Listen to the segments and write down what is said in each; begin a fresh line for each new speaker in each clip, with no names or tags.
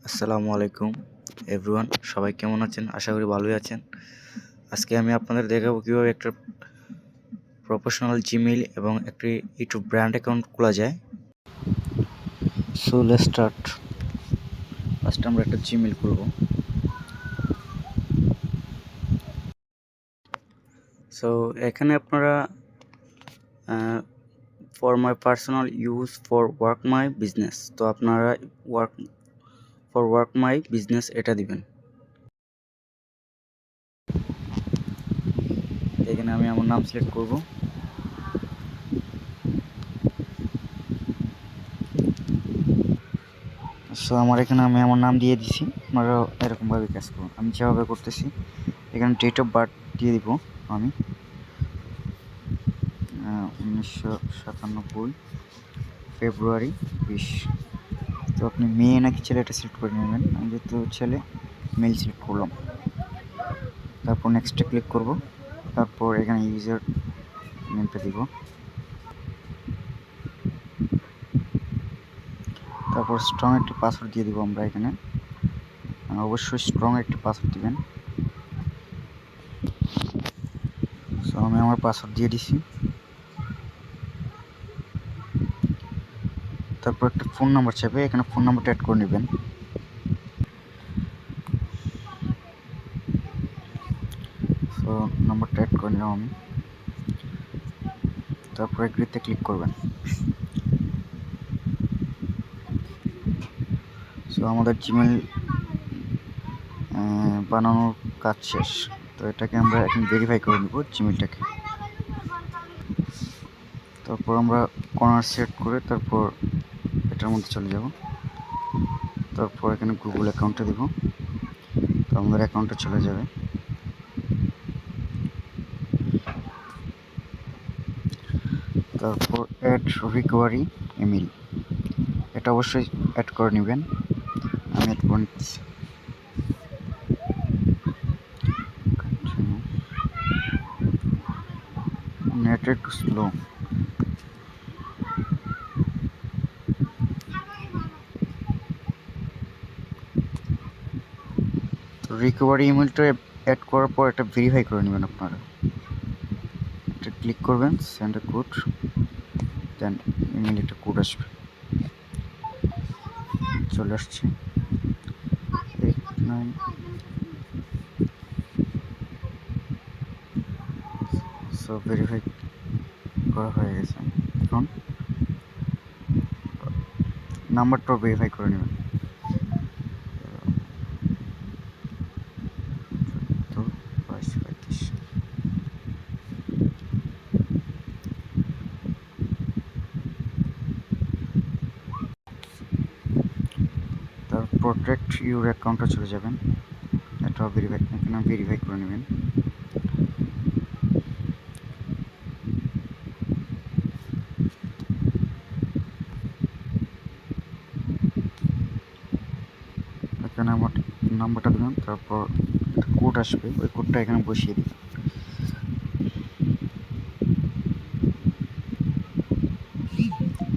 আসসালামু আলাইকুম এভরিওয়ান, সবাই কেমন আছেন? আশা করি ভালোই আছেন। আজকে আমি আপনাদের দেখাবো কীভাবে একটা প্রফেশনাল জিমেইল এবং একটি ইউটিউব ব্র্যান্ড অ্যাকাউন্ট খোলা যায়। So let's start. ফার্স্ট আমরা একটা জিমেইল খুলব। সো এখানে আপনারা for my personal use for work my business, তো আপনারা ওয়ার্ক মাই বিজনেস এটা দিবেন। এখানে আমি আমার নাম সিলেক্ট করব। সো আমার এখানে আমি আমার নাম দিয়ে দিছি, আপনারাও এরকমভাবে কাজ করুন। আমি যেভাবে করতেছি এখানে ডেট অফ বার্থ দিয়ে দিব আমি 1997 ফেব্রুয়ারি 20। তো আপনি মেয়ে নাকি ছেলে এটা সিলেক্ট করে নেবেন। আমি যেহেতু ছেলে, মেল সিলেক্ট করলাম। তারপর নেক্সটে ক্লিক করব। তারপর এখানে ইউজার নেমটা দিব। তারপর স্ট্রং একটি পাসওয়ার্ড দিয়ে দিব আমরা এখানে। অবশ্যই স্ট্রং একটি পাসওয়ার্ড দিবেন। সো আমি আমার পাসওয়ার্ড দিয়ে দিছি। তারপর একটা ফোন নাম্বার চাইবে, এখানে ফোন নাম্বারটা অ্যাড করে নেবেন। সো নাম্বারটা অ্যাড করে নিলাম আমি। তারপর এগ্রিতে ক্লিক করবেন। সো আমাদের জিমেল বানানোর কাজ শেষ। তো এটাকে আমরা এখন ভেরিফাই করে নেব জিমেলটাকে। তারপর আমরা কর্নার সেট করে তারপর এটার মধ্যে চলে যাব। তারপর এখানে গুগল অ্যাকাউন্টে দেব, তো আমাদের অ্যাকাউন্টে চলে যাবে। তারপর অ্যাড রিকভারি ইমেল, এটা অবশ্যই অ্যাড করে নেবেন। আমি অ্যাড করে নিচ্ছি। নেট একটু স্লো। রিকভারি ইমেলটা অ্যাড করার পর এটা ভেরিফাই করে নেবেন আপনারা। এটা ক্লিক করবেন, send a code, then email একটা কোড আসবে। চলে আসছে 89। সো ভেরিফাই করা হয়ে গেছে। এখন নাম্বারটাও ভেরিফাই করে নেবেন। তো 22 35। তারপর প্রোটেক্ট ইউর অ্যাকাউন্টে চলে যাবেন। এটাও এখানে ভেরিফাই করে নেবেন। এখানে আমার নাম্বারটা দেবেন, তারপর একটা কোড আসবে, ওই কোডটা এখানে বসিয়ে দিবেন।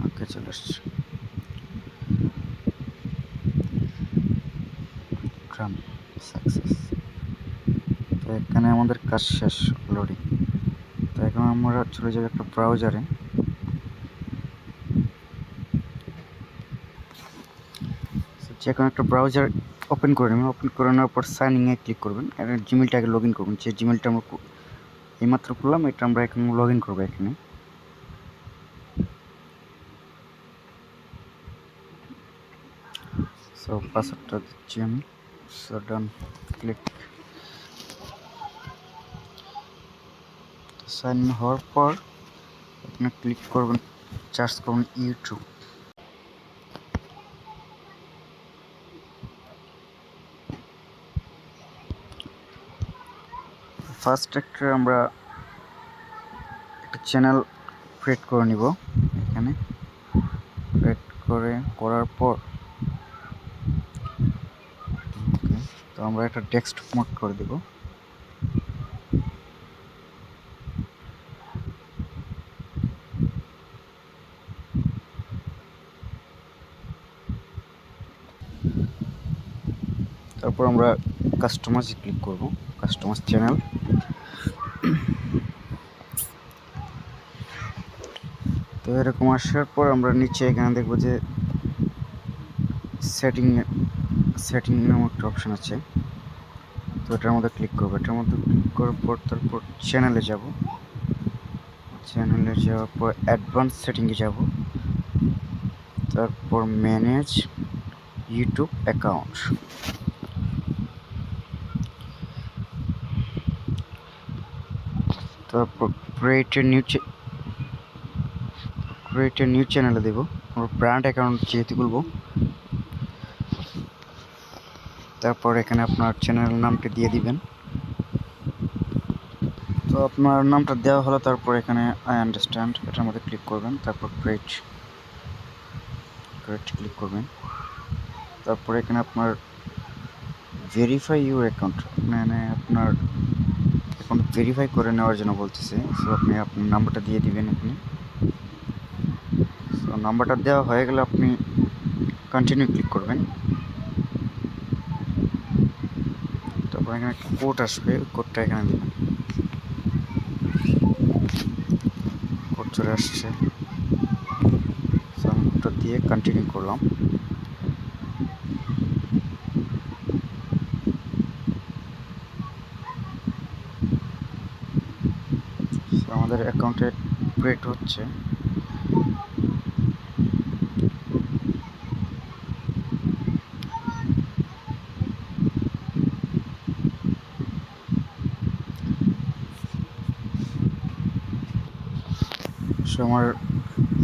ওকে, চলে আসছে। Run success. তো এখানে আমাদের কাজ শেষ অলরেডি। তো এখন আমরা চলে যাব একটা ব্রাউজারে। যে কোনো একটা ব্রাউজার ওপেন করে নেবেন। ওপেন করে নেওয়ার পর সাইন ইনে ক্লিক করবেন। এখানে জিমেলটাকে লগ ইন করবেন। যে জিমেলটা আমরা এইমাত্র করলাম, এটা আমরা এখন লগ ইন করবো এখানে। সো পাসওয়ার্ডটা দিচ্ছি আমি। So done, click. Sign in হওয়ার পর এখানে ক্লিক করবেন, সার্চ করবেন ইউটিউব। ফার্স্ট আমরা একটা চ্যানেল ক্রিয়েট করে নিব। এখানে ক্রিয়েট করার পর তো আমরা একটা ডেস্কটপ মোড করে দেব।
তারপর আমরা কাস্টমাইজে ক্লিক করব, কাস্টমাইজ চ্যানেল। তো এরকম আসার পর আমরা নিচে এখানে দেখব যে সেটিং নামক একটা অপশন আছে। তো এটার মধ্যে ক্লিক করবো। এটার মধ্যে ক্লিক করার পর তারপর চ্যানেলে যাব। চ্যানেলে যাওয়ার পর অ্যাডভান্স সেটিংয়ে যাব, তারপর ম্যানেজ ইউটিউব অ্যাকাউন্ট। তারপর ক্রিয়েট এ নিউ চ্যানেলে দেব। আমরা ব্র্যান্ড অ্যাকাউন্ট যেহেতু খুলব, তারপর এখানে আপনার চ্যানেল নামটা দিয়ে দিবেন। তো আপনার নামটা দেওয়া হলো, তারপর এখানে আই আন্ডারস্ট্যান্ড এটার মধ্যে ক্লিক করবেন, তারপর ক্রিয়েট ক্লিক করবেন। তারপর এখানে আপনার ভেরিফাই ইউর অ্যাকাউন্ট, মানে আপনার অ্যাকাউন্ট ভেরিফাই করে নেওয়ার জন্য বলতেছে। সো আপনি আপনার নাম্বারটা দিয়ে দিবেন এখানে। সো নাম্বারটা দেওয়া হয়ে গেলে আপনি কন্টিনিউ ক্লিক করবেন। তারপর এখানে একটা কোড আসবে, কোডটা এখানে দেবেন। কোড চলে আসছে, সো আমি কোডটা দিয়ে কন্টিনিউ করলাম। সো আমাদের অ্যাকাউন্টে ক্রিয়েট হচ্ছে। সো আমার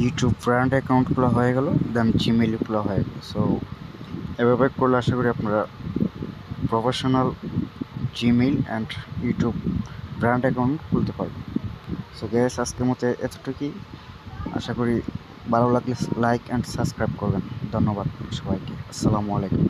ইউটিউব ব্র্যান্ড অ্যাকাউন্ট খোলা হয়ে গেল, দেন জিমেইল খোলা হয়ে গেল। সো এভাবে করলে আশা করি আপনারা professional Gmail and YouTube brand account খুলতে পারবেন। সো গ্যাস, আজকের মতো এতটুকুই। আশা করি ভালো লাগলে লাইক অ্যান্ড সাবস্ক্রাইব করবেন। ধন্যবাদ সবাইকে। আসসালামু আলাইকুম।